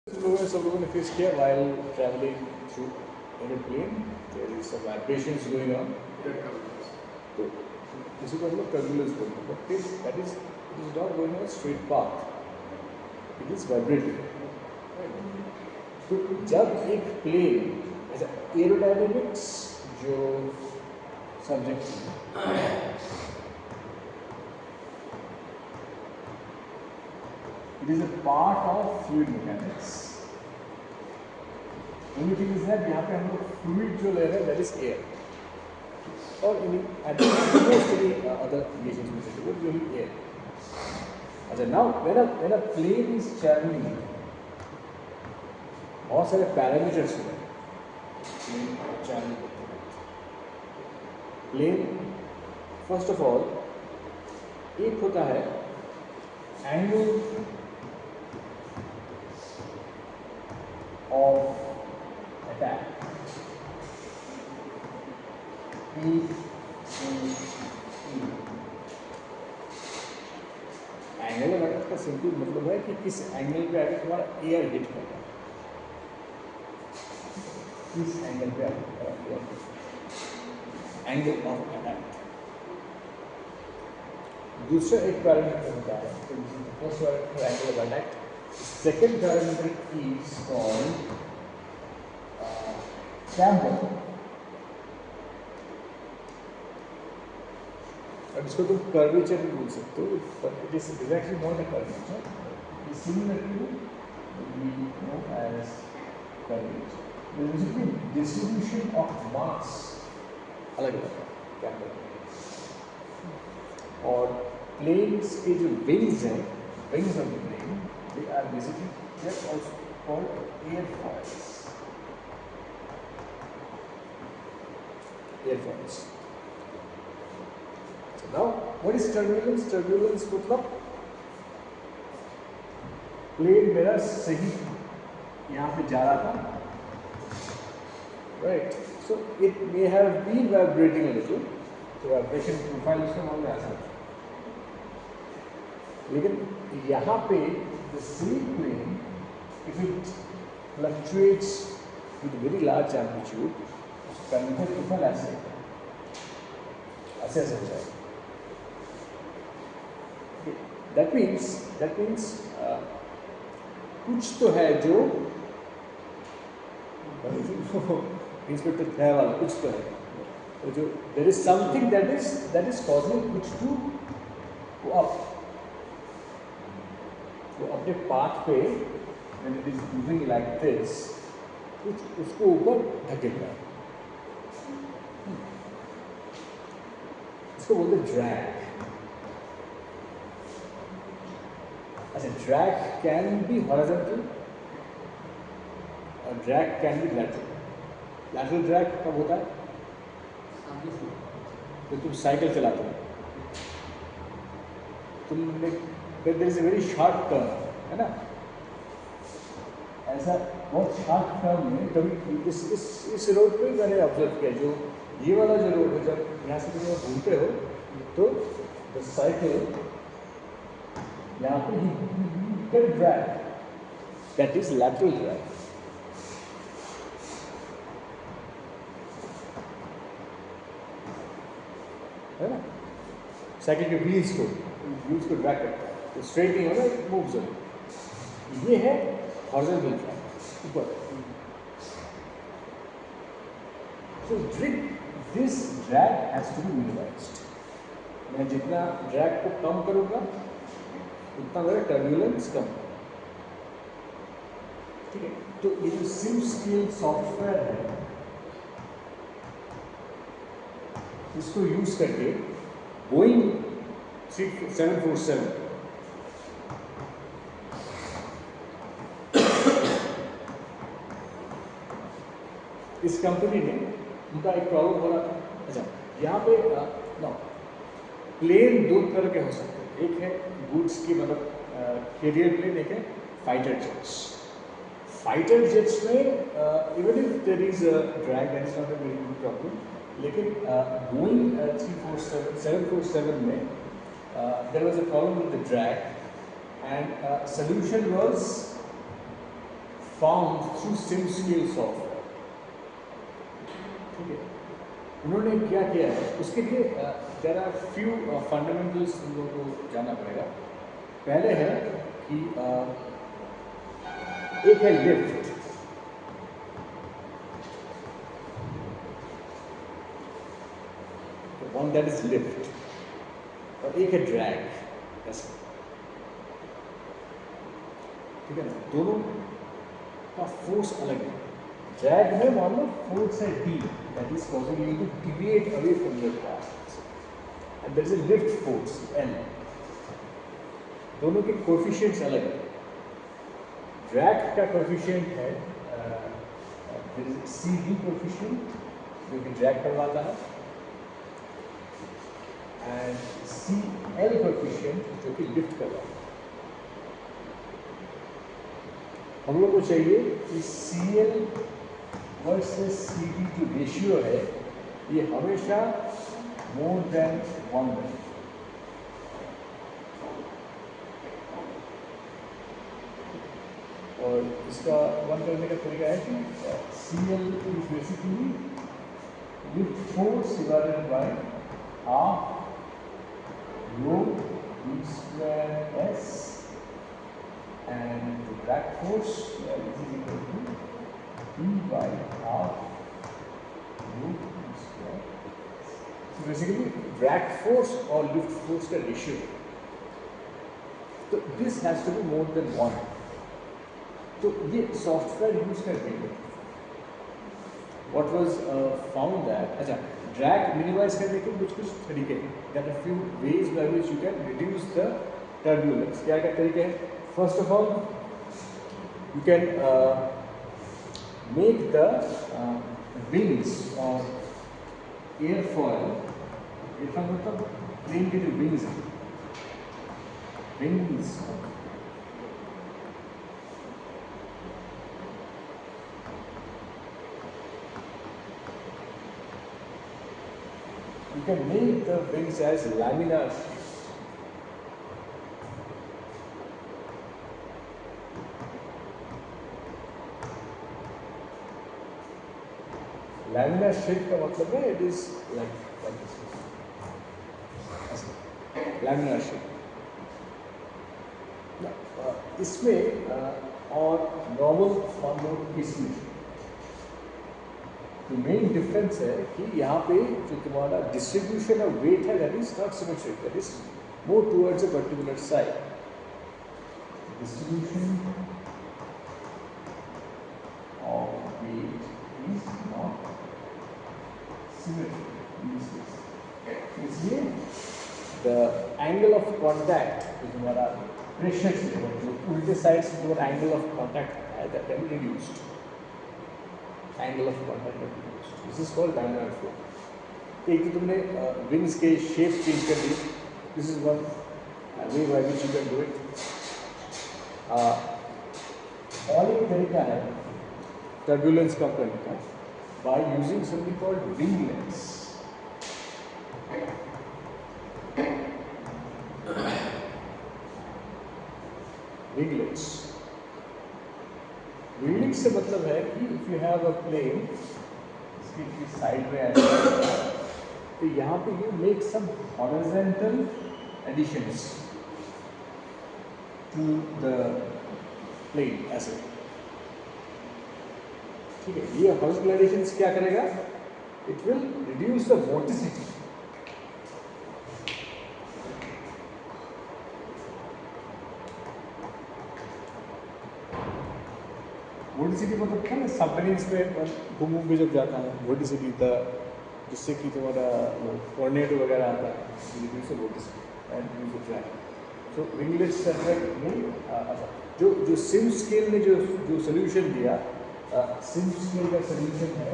सब लोगों ने फेस किया while traveling through airplane, there is some vibrations going on. तो इसी को हम लोग turbulence बोलते हैं, but it is not going on a straight path. It is vibrating. तो जब एक plane ऐसा aerodynamics जो subject it is a part of fluid mechanics. Only thing is that यहाँ पे हम लोग fluid जो ले रहे हैं that is air. Or any at most any other gases में से वो भी air. अच्छा now when a plane is traveling बहुत सारे parameters होते हैं plane travel plane first of all एक होता है angle of attack P C E angle of attack का सिंपल मतलब है कि किस एंगल पे आके तुम्हारा एयर हिट कर रहा है, किस एंगल पे आके एंगल ऑफ अटैक। दूसरा एक पैरामीटर होता है, first parameter angle of attack, second parameter is called camber. अब इसको तुम कर्वेचर भी बोल सकते हो, but it is actually not a curvature, it is similar to we know as curvature. Basically distribution of mass अलग अलग है कैम्बर में। और प्लेन्स के जो विंग्स हैं, wings of the plane, they are basically they are also called airfoils. Airfoils. Now, what is turbulence? Turbulence मतलब plane मेरा सही यहाँ पे जा रहा था, right? So it may have been vibrating a little, तो vibration profile उसका मान में आ सकता है। लेकिन यहाँ पे the same plane, if it fluctuates with very large amplitude, उसका profile ऐसे हो जाएगा। That means कुछ तो है जो इंस्पेक्टर है वाला कुछ तो है, तो जो there is something that is causing कुछ to go up, तो अपने पाथ पे when it is moving like this कुछ उसको ऊपर धकेल रहा है, इसको बोलते हैं ड्रैग। अच्छा, drag can be horizontal और drag can be lateral. Lateral drag कब होता है? तो तुम साइकिल चलाते हो, तुमने there is a very sharp turn, है ना? ऐसा बहुत sharp turn में कभी इस रोड पे मैंने ऑब्जर्व किया, जो ये वाला जो रोड है, जब यहाँ से तुम घूमते हो तो the cycle यहाँ पे you get drag, that is lateral drag. है ना? साइकिल के व्हील्स को ड्रैग करता है, तो स्ट्रेट नहीं होगा, इट मूव्स अवे। ये है हॉरिजॉन्टल ड्रैग ऊपर। So this drag has to be minimized. मैं जितना ड्रैग को कम करूँगा उतना मेरा टर्बुलेंस कम, ठीक है? तो ये जो सिमस्केल सॉफ्टवेयर है, इसको यूज करके बोइंग 747 इस कंपनी ने, उनका एक प्रॉब्लम हो रहा था। अच्छा, यहाँ पे नो प्लेन दो तरह के हो सकते हैं, एक है गुड्स की मतलब कैरियर प्लेन, एक है फाइटर जेट्स। फाइटर जेट्स में even if there is a drag, that is not a very big problem, लेकिन बोइंग 747 में there was a problem with the drag and solution was found through SimScale software. ठीक है, उन्होंने क्या किया है उसके लिए देयर आर फ्यू फंडामेंटल्स हम लोगों को जानना पड़ेगा। पहले है कि एक है lift, one that is lift, और एक है ड्रैग। ऐसे ठीक है ना, दोनों का फोर्स अलग है। ड्रैग में मान लो फोर्स है D, that is causing you to deviate away from your path, and there is a lift force L। दोनों के कोएफिशिएंट्स अलग हैं। ड्रैग का कोएफिशिएंट है CD कोएफिशिएंट जो कि ड्रैग करवाता है, एंड CL कोएफिशिएंट जो कि लिफ्ट करवाता है। हम लोग को चाहिए कि CL वर्सेस CD जो रेशियो है ये हमेशा मोर देन 1 है। और इसका 1 करने का तरीका है कि CL is basically lift force divided by half rho V square S, and the drag force is equal to E by half rho V square। So basically drag force और lift force का ratio, तो this has to be more than 1। तो ये software use करके what was found that, अच्छा drag minimise करने के कुछ कुछ तरीके हैं, that are few ways by which you can reduce the turbulence. क्या क्या तरीके हैं? First of all you can make the wings और एयरफॉयल, एयरफॉयल मतलब प्लेन के जो विंग्स हैं, wings you can make the wings as laminar sheets. Laminar sheet का मतलब है it is like this, laminar sheet। इसमें और नॉर्मल फॉर्म इसमें तो मेन डिफरेंस है कि यहाँ पे जो तुम्हारा डिस्ट्रीब्यूशन ऑफ वेट है that is not symmetric, that is more towards a particular side. Distribution of weight is not symmetric, इसलिए द एंगल ऑफ कॉन्टैक्ट जो तुम्हारा प्रेशर से जो उल्टे साइड से तुम्हारा एंगल ऑफ कॉन्टैक्ट है that can be reduced, angle of contact reduced, this is called laminar flow. एक तो तुमने विंग्स के शेप चेंज कर दी, this is one way bye which you can do it. और एक तरीका है टर्बुलेंस कम करने का by using something called winglets. Winglets, winglet से मतलब है कि if you have a plane इसकी साइड में ऐसा, तो यहाँ पे you make some horizontal additions to the plane ऐसे। ठीक है, ये हॉरिजॉन्टल एडिशंस क्या करेगा? It will reduce the vorticity. Vorticity मतलब क्या है, सबमरीन्स में घूम घूम के जब जाता है वोर्टिसिटी था, जिससे कि तुम्हारा टॉर्नेडो वगैरह आता है, reduce vorticity and use the drag. So winglets जो SimScale ने जो सोल्यूशन दिया, SimScale का सोल्यूशन है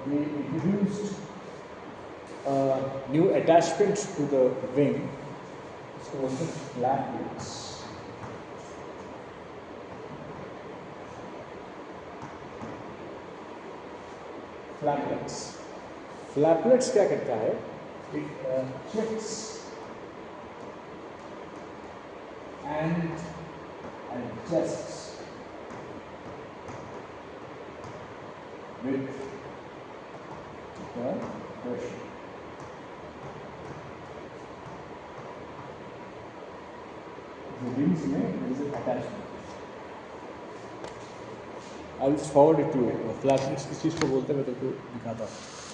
we introduced new attachment to the wing, it's called the flaplets। फ्लैपलेट्स क्या करता है? It checks and chests with the brush. The wings में there is an attachment. I will just forward it to you. फ्लैशिंग्स किस चीज़ को बोलते हैं मैं तुमको दिखाता हूँ.